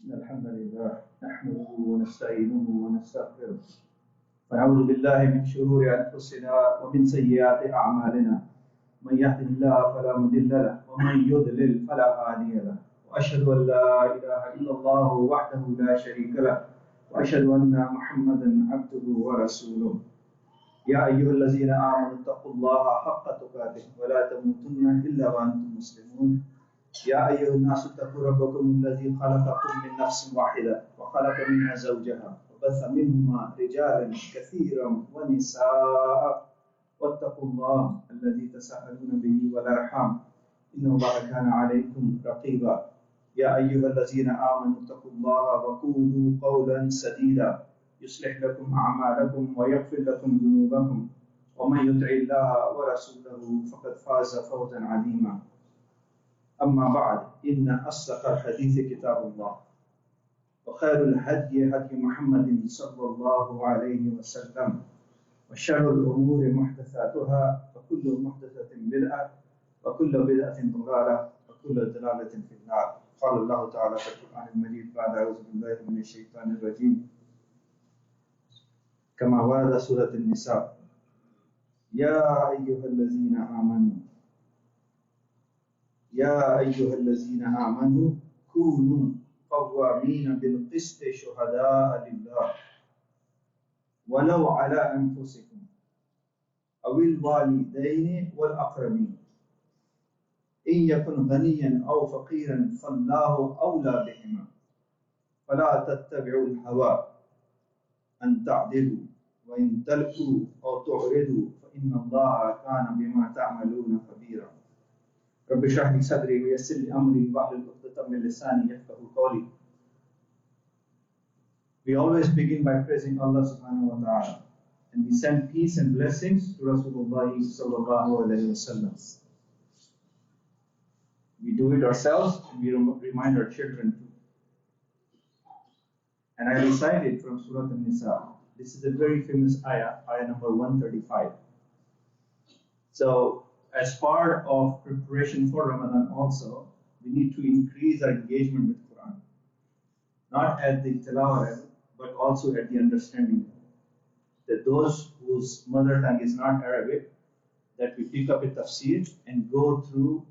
إن الحمد لله نحمده ونستعينه ونستغفره ونعوذ بالله من شرور أنفسنا ومن سيئات أعمالنا من يهده الله فلا مضل له ومن يضلل فلا هادي له وأشهد أن لا إله إلا الله وحده لا شريك له وأشهد أن محمدا عبده ورسوله يا أيها الذين آمنوا اتقوا الله حق تقاته ولا تموتن إلا وأنتم مسلمون يا أيها الناس اتقوا ربكم الذي خلقكم من نفس واحدة وخلق منها زوجها وبث منهما رجالا كثيرا ونساء واتقوا الله الذي تساءلون به والأرحام إن الله كان عليكم رقيبا يا أيها الذين آمنوا اتقوا الله وقولوا قولا سديدا يصلح لكم أعمالكم ويغفر لكم ذنوبكم ومن يطع الله ورسوله فقد فاز فوزا عظيما أما بعد إن أصدق الحديث كتاب الله وخير الهدي هدي محمد صلى الله عليه وسلم وشر الأمور محدثاتها وكل محدثة بدعة وكل بدعة ضلالة وكل ضلالة في النار قال الله تعالى في القرآن المجيد بعد أعوذ بالله من الشيطان الرجيم كما ورد سورة النساء يا أيها الذين آمنوا كونوا قوامين بالقسط شهداء لله ولو على أنفسكم أو الوالدين والأقربين إن يكن غنيا أو فقيرا فالله أولى بهما فلا تتبعوا الهوى أن تعدلوا وإن تلقوا أو تعرضوا فإن الله كان بما تعملون خبيرا رب اشرح لي صدري ويسر لي أمري واحلل عقدة من لساني يفقهوا قولي. We always begin by praising Allah subhanahu wa ta'ala, and we send peace and blessings to Rasulullah sallallahu alayhi wa sallam. We do it ourselves and we remind our children too. And I recited from Surah An-Nisa. This is a very famous ayah number 135. So, as part of preparation for Ramadan also, we need to increase our engagement with Quran. Not at the tilawah level, but also at the understanding level. That those whose mother tongue is not Arabic, that we pick up a tafsir and go through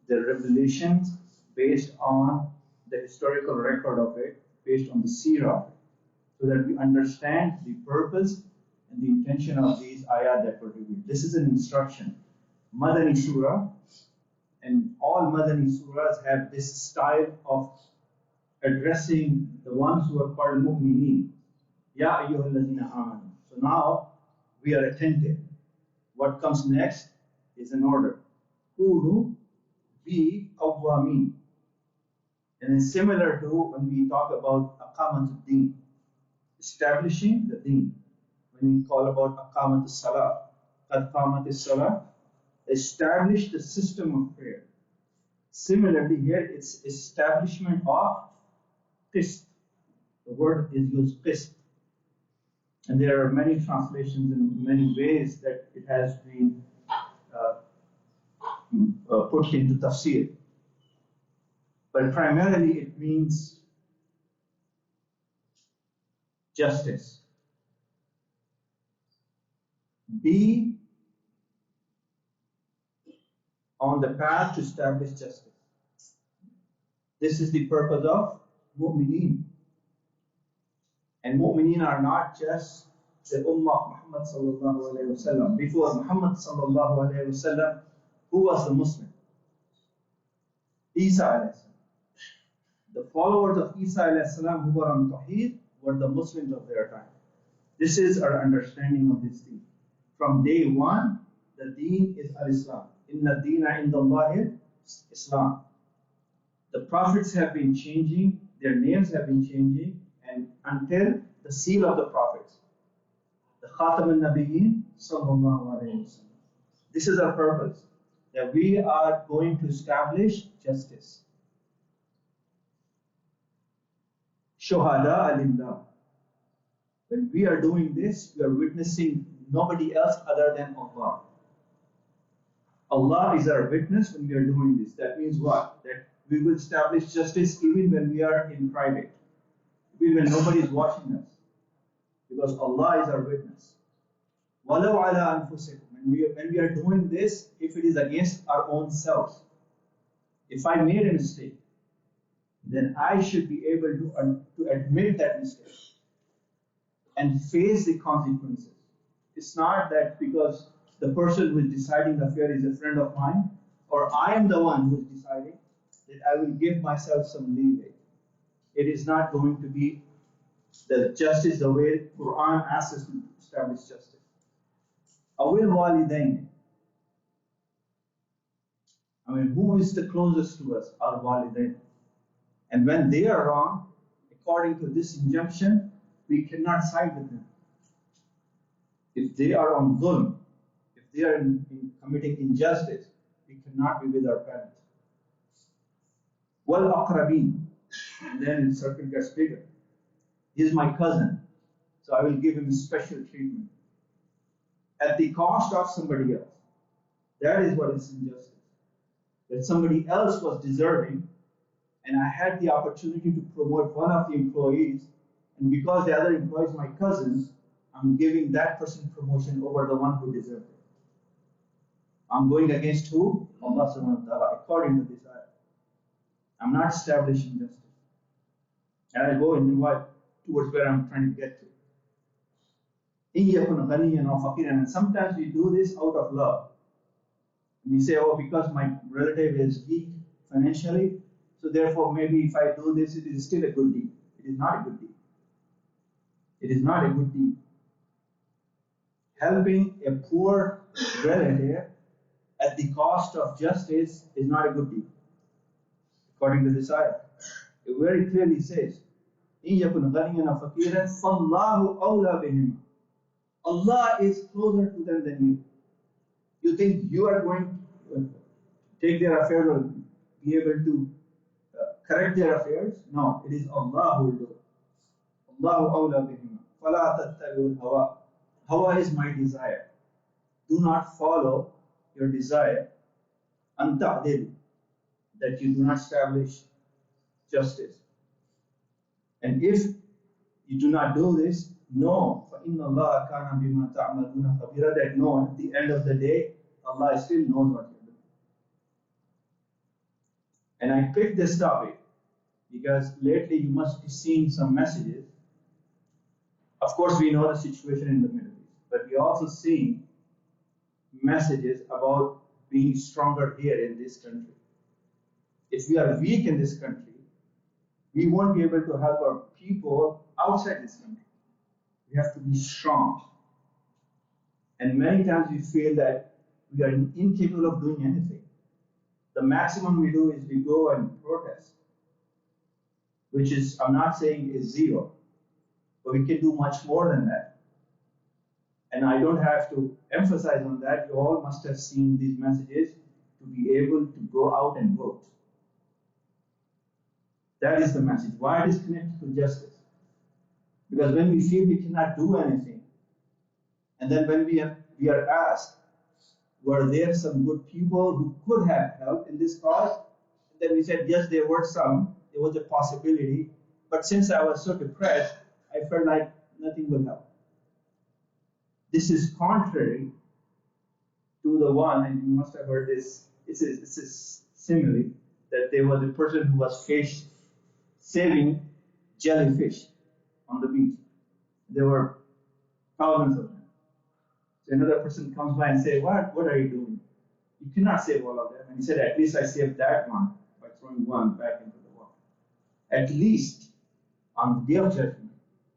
the revelations based on the historical record of it, based on the seerah of it, so that we understand the purpose and the intention of these ayat that were revealed. This is an instruction. Madani surah, and all Madani surahs have this style of addressing the ones who are called mu'mineen. Ya ayyuhalladhina amanu. So now we are attentive. What comes next is an order. Kunu bi qawwamin. And it's similar to when we talk about aqamatud deen, establishing the deen. When we call about aqamatus salah, qad qamatis salah, establish the system of prayer. Similarly here, it's establishment of qist. The word is used qist. And there are many translations in many ways that it has been put into tafsir. But primarily it means justice. Be on the path to establish justice. This is the purpose of mu'mineen. And mu'mineen are not just the ummah of Muhammad sallallahu alayhi wa sallam. Before Muhammad sallallahu alayhi wa sallam, who was the Muslim? Isa alayhi salam. The followers of Isa alayhi salam who were on Tawheed were the Muslims of their time. This is our understanding of this deen. From day one, the deen is al-Islam. Inna deena indallahi Islam. The prophets have been changing, their names have been changing, and until the seal of the prophets, the Khatam al-Nabiyyin sallallahu alayhi wa sallam. This is our purpose, that we are going to establish justice. Shuhada lillah. When we are doing this, we are witnessing nobody else other than Allah. Allah is our witness when we are doing this. That means what? That We will establish justice even when we are in private, even when nobody is watching us, because Allah is our witness. وَلَوْ عَلَىٰ أَنفُسِكُمْ. When we are doing this, if it is against our own selves, if I made a mistake, then I should be able to admit that mistake and face the consequences. It's not that because the person who is deciding the affair is a friend of mine, or I am the one who is deciding, that I will give myself some leeway. It is not going to be the justice the way Quran asks us to establish justice. Awil walidain. Who is the closest to us? Our walidain. And when they are wrong, according to this injunction, we cannot side with them. If they are on dhulm, if they are committing injustice, we cannot be with our parents. Wal aqrabin. And then the circle gets bigger. He is my cousin, so I will give him special treatment at the cost of somebody else. That is what is injustice. That somebody else was deserving, and I had the opportunity to promote one of the employees, and because the other employee is my cousin, I'm giving that person promotion over the one who deserved it. I'm going against who? Allah subhanahu wa ta'ala, according to this ayah. I'm not establishing justice. And I go in what towards where I'm trying to get to. And sometimes we do this out of love. We say, oh, because my relative is weak financially, so therefore maybe if I do this, it is still a good deed. It is not a good deed. It is not a good deed. Helping a poor relative at the cost of justice is not a good deed, according to this ayah. It very clearly says, Allah is closer to them than you. You think you are going to take their affairs or be able to correct their affairs? No, it is Allah who will do it. Allahu awla bihima. Fala tattabi'ul hawa. Hawa is my desire. Do not follow your desire. An ta'dil, that you do not establish justice. And if you do not do this, know فَإِنَّ اللَّهَ كَانَ بِمَا تَعْمَلُونَ خَبِيرًا, that no, at the end of the day, Allah still knows what you're doing. And I picked this topic because lately you must be seeing some messages. Of course, we know the situation in the Middle East, but we also see messages about being stronger here in this country. If we are weak in this country, we won't be able to help our people outside this country. We have to be strong. And many times we feel that we are incapable of doing anything. The maximum we do is we go and protest, which is, I'm not saying is zero, but we can do much more than that. And I don't have to emphasize on that. You all must have seen these messages to be able to go out and vote. That is the message. Why it is connected to justice? Because when we feel we cannot do anything, and then when we are asked, were there some good people who could have helped in this cause? And then we said, yes, there were some. There was a possibility. But since I was so depressed, I felt like nothing will help. This is contrary to the one, and you must have heard this, it's a simile, that there was a person who was saving jellyfish on the beach. There were thousands of them. So another person comes by and says, what are you doing? You cannot save all of them. And he said, at least I saved that one by throwing one back into the water. At least on the day of judgment,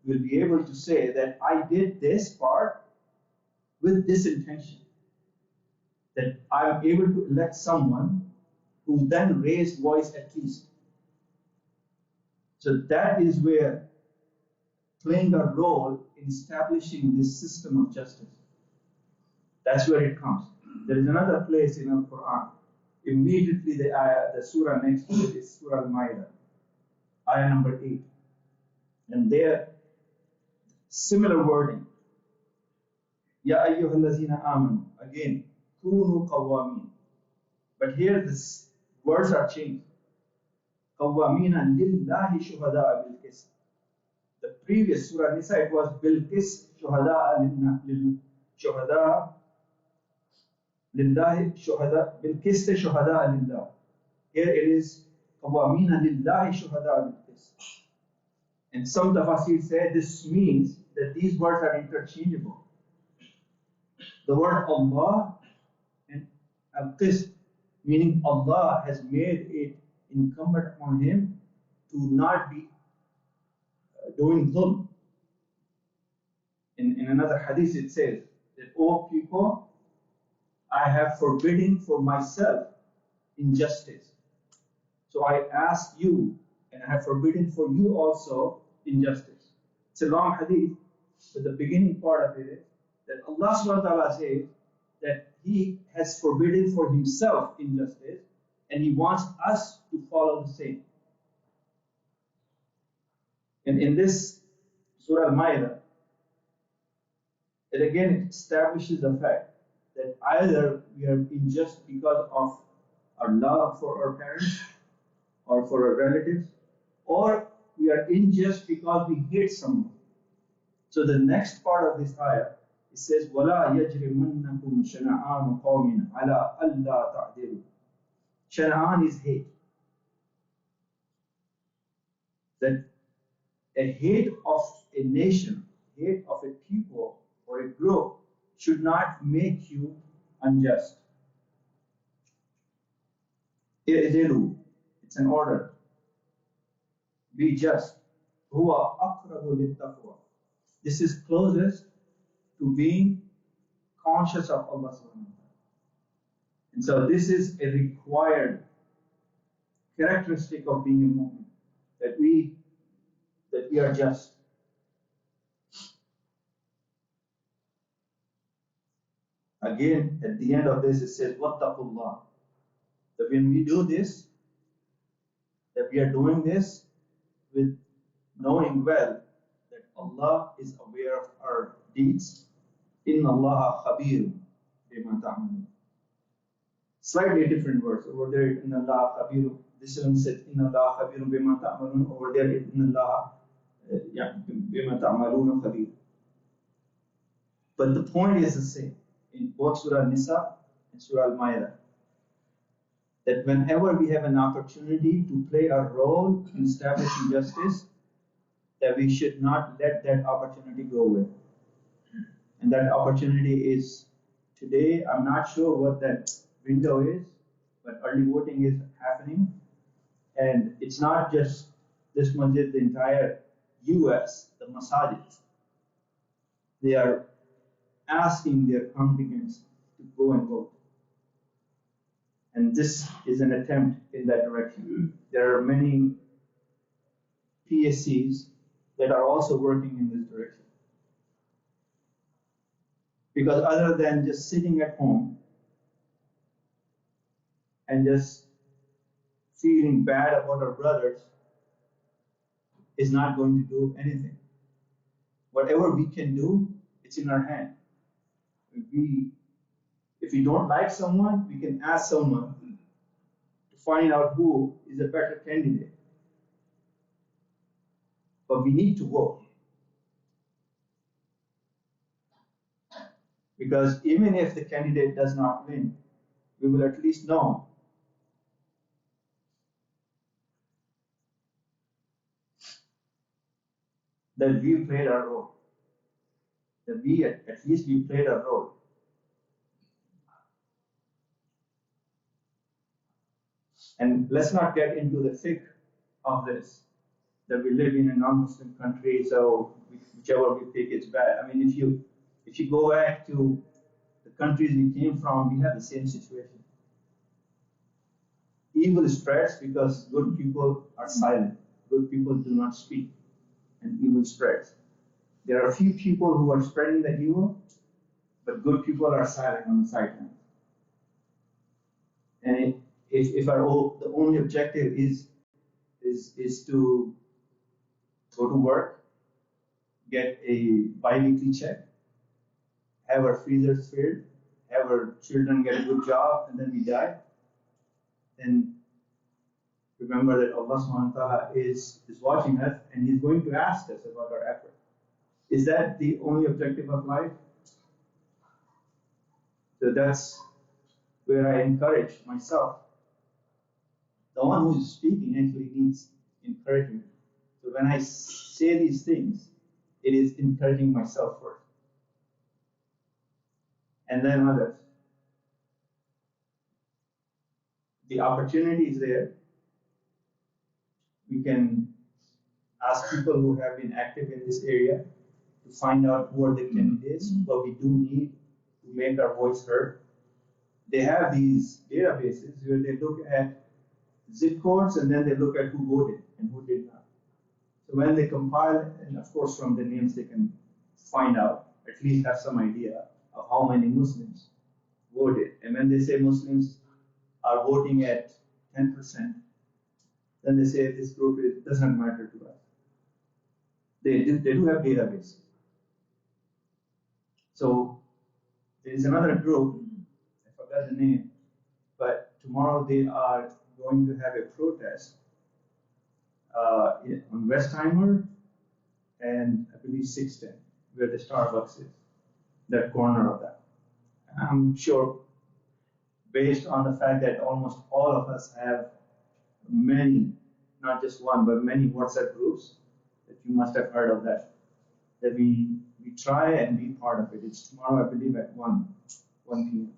you will be able to say that I did this part with this intention, that I am able to elect someone who then raised voice at least. So that is where playing a role in establishing this system of justice. That's where it comes. There is another place in the Quran. Immediately the surah next to it is Surah Al-Ma'idah, ayah number 8. And there, similar wording. Ya ayyuhallazina amanu. Again, kunu qawwamin. But here the words are changed. قوامين لله شهداء بالقسط. The previous Surah Nisa, it was بالقسط شهداء شهداء لله شهداء بالقسط شهداء لله. Here it is قوامين لله شهداء بالقسط. And some tafsir say this means that these words are interchangeable. The word Allah and al-qist, meaning Allah has made it incumbent upon him to not be doing dhulm. In another hadith it says that, O people, I have forbidden for myself injustice. So I ask you, and I have forbidden for you also injustice. It's a long hadith, but the beginning part of it is that Allah subhanahu wa ta'ala says that He has forbidden for Himself injustice, and He wants us to follow the same. And in this Surah Al-Ma'idah, it again establishes the fact that either we are unjust because of our love for our parents or for our relatives, or we are unjust because we hate someone. So the next part of this ayah, it says, وَلَا يَجْرِمَنَّكُمْ شَنَآنُ قَوْمٍ عَلَىٰ أَلَّا تَعْدِلُوا. Shana'an is hate. That a hate of a nation, hate of a people or a group should not make you unjust. It's an order. Be just. هُوَ أَقْرَبُ لِلتَّقْوَى. This is closest to being conscious of Allah subhanahu wa ta'ala. And so this is a required characteristic of being a mu'min, that we are just. Again, at the end of this, it says, وَاتَّقُوا اللَّهِ. That when we do this, that we are doing this with knowing well that Allah is aware of our deeds. إِنَّ اللَّهَ خَبِيرٌ بِمَا تَعْمَلُونَ. Slightly different words. Over there, إِنَّ اللَّهَ خَبِيرٌ. This one said, إِنَّ اللَّهَ خَبِيرٌ بِمَا تَعْمَلُونَ. Over there, إِنَّ اللَّهَ بِمَا تَعْمَلُونَ خَبِيرٌ. But the point is the same in both Surah Nisa and Surah Al-Ma'idah, that whenever we have an opportunity to play a role in establishing justice, that we should not let that opportunity go away. And that opportunity is today. I'm not sure what that window is, but early voting is happening. And it's not just this masjid, the entire US, the masajid. They are asking their congregants to go and vote. And this is an attempt in that direction. There are many PSCs that are also working in this direction. Because other than just sitting at home and just feeling bad about our brothers is not going to do anything. Whatever we can do, it's in our hand. If we don't like someone, we can ask someone to find out who is a better candidate. But we need to vote. Because even if the candidate does not win, we will at least know that we played our role. That we, at least we played our role. And let's not get into the thick of this, that we live in a non-Muslim country, so whichever we pick, it's bad. I mean, if you go back to the countries we came from, we have the same situation. Evil spreads because good people are silent. Good people do not speak, and evil spreads. There are a few people who are spreading the evil, but good people are silent on the sidelines. And if the only objective is to go to work, get a bi-weekly check, have our freezers filled, have our children get a good job, and then we die, then remember that Allah subhanahu wa ta'ala is watching us and He's going to ask us about our effort. Is that the only objective of life? So that's where I encourage myself. The one who is speaking actually needs encouragement. So when I say these things, it is encouraging myself first. And then others. The opportunity is there. We can ask people who have been active in this area to find out who are the candidates, what we do need to make our voice heard. They have these databases where they look at zip codes and then they look at who voted and who did not. So when they compile, and of course from the names they can find out, at least have some idea of how many Muslims voted. And when they say Muslims are voting at 10%, then they say this group doesn't matter to us. They do have databases. So there is another group, I forgot the name, but tomorrow they are going to have a protest on Westheimer and I believe 610, where the Starbucks is, that corner of that. I'm sure, based on the fact that almost all of us have many, not just one, but many WhatsApp groups, that you must have heard of that we try and be part of it. It's tomorrow, I believe, at 1 p.m.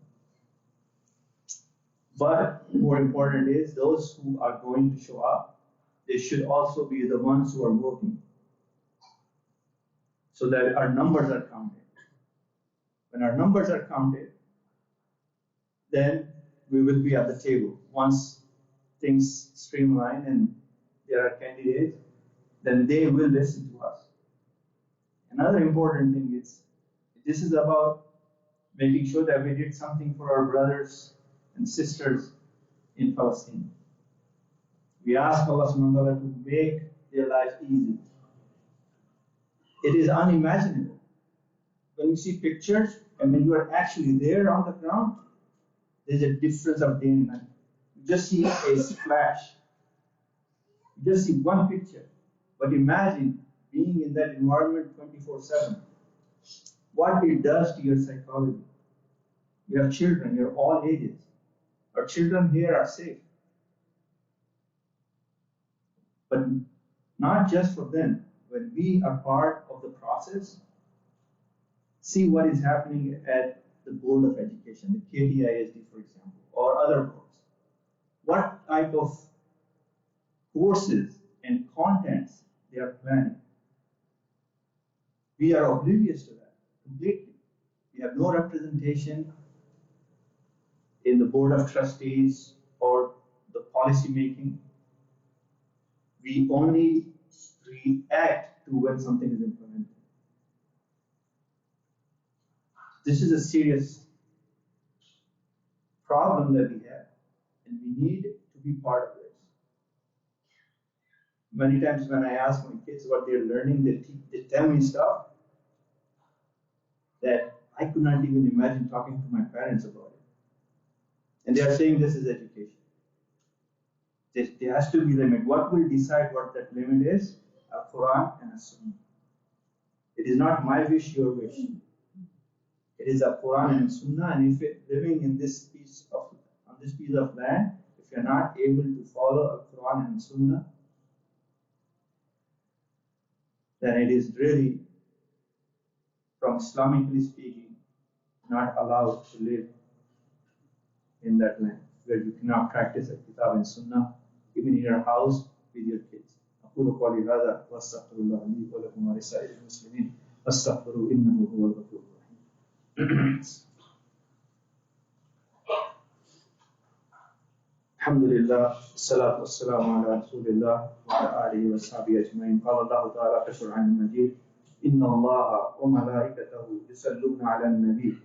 But more important is those who are going to show up, they should also be the ones who are voting, so that our numbers are counted. When our numbers are counted, then we will be at the table. Once things streamline and there are candidates, then they will listen to us. Another important thing is, this is about making sure that we did something for our brothers and sisters in Palestine. We ask Allah subhanahu wa ta'ala to make their life easy. It is unimaginable. When you see pictures and when you are actually there on the ground, there's a difference of day and night. You just see a flash. You just see one picture. But imagine being in that environment 24/7. What it does to your psychology. You have children, you're all ages. Our children here are safe. But not just for them. When we are part of the process, see what is happening at the Board of Education, the KDISD, for example, or other boards. What type of courses and contents they are planning. We are oblivious to that completely. We have no representation in the Board of Trustees or the policy making. We only react to when something is implemented. This is a serious problem that we have, and we need to be part of this. Many times when I ask my kids what they're learning, they tell me stuff that I could not even imagine talking to my parents about it. And they are saying this is education. There has to be a limit. What will decide what that limit is? A Quran and a Sunnah. It is not my wish, your wish. It is a Quran and a Sunnah, and if you're living in this piece of land, if you're not able to follow a Quran and a Sunnah, then it is really, from Islamically speaking, not allowed to live in that land, where you cannot practice a Kitab and Sunnah, even in your house with your kids. أقول قولي هذا وأستغفر الله لي ولكم ولسائر المسلمين فاستغفروه إنه هو الغفور الرحيم. الحمد لله والصلاة والسلام على رسول الله وعلى آله وصحبه أجمعين. قال الله تعالى في القرآن المجيد: إن الله وملائكته يصلون على النبي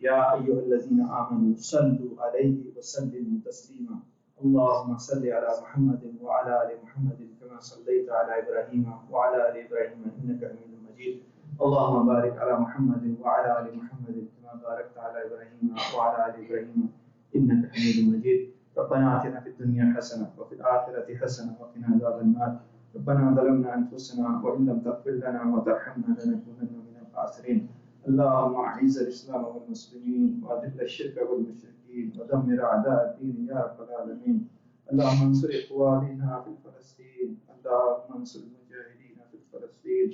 يا أيها الذين آمنوا صلوا عليه وسلموا تسليما. اللهم صل على محمد وعلى آل محمد كما صليت على إبراهيم وعلى آل إبراهيم إنك حميد مجيد. اللهم بارك على محمد وعلى آل محمد كما باركت على إبراهيم وعلى آل إبراهيم إنك حميد مجيد. ربنا آتنا في الدنيا حسنة وفي الآخرة حسنة وقنا عذاب النار. ربنا ظلمنا أنفسنا وإن لم تغفر لنا وترحمنا لنكونن من الخاسرين. اللهم أعز الإسلام والمسلمين وأذل الشرك والمشركين ودمر أعداء الدين يا رب العالمين. اللهم انصر إخواننا في فلسطين. اللهم انصر المجاهدين في فلسطين.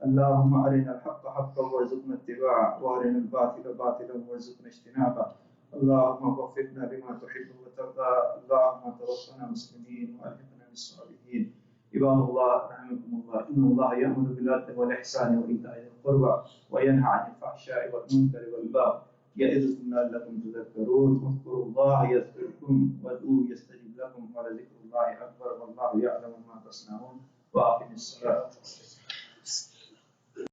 اللهم أرنا الحق حقا وارزقنا اتباعه وأرنا الباطل باطلا وارزقنا اجتنابه. اللهم وفقنا لما تحب وترضى. اللهم توفنا مسلمين وألحقنا بالصالحين. عباد الله رحمكم الله، إن الله يأمر بالعدل والإحسان وإيتاء ذي القربى وينهى عن الفحشاء والمنكر والبغي يعظكم لعلكم تذكرون. اذكروا الله يذكركم وادعوه يستجب لكم ولذكر الله أكبر والله يعلم ما تصنعون. وأقم الصلاة.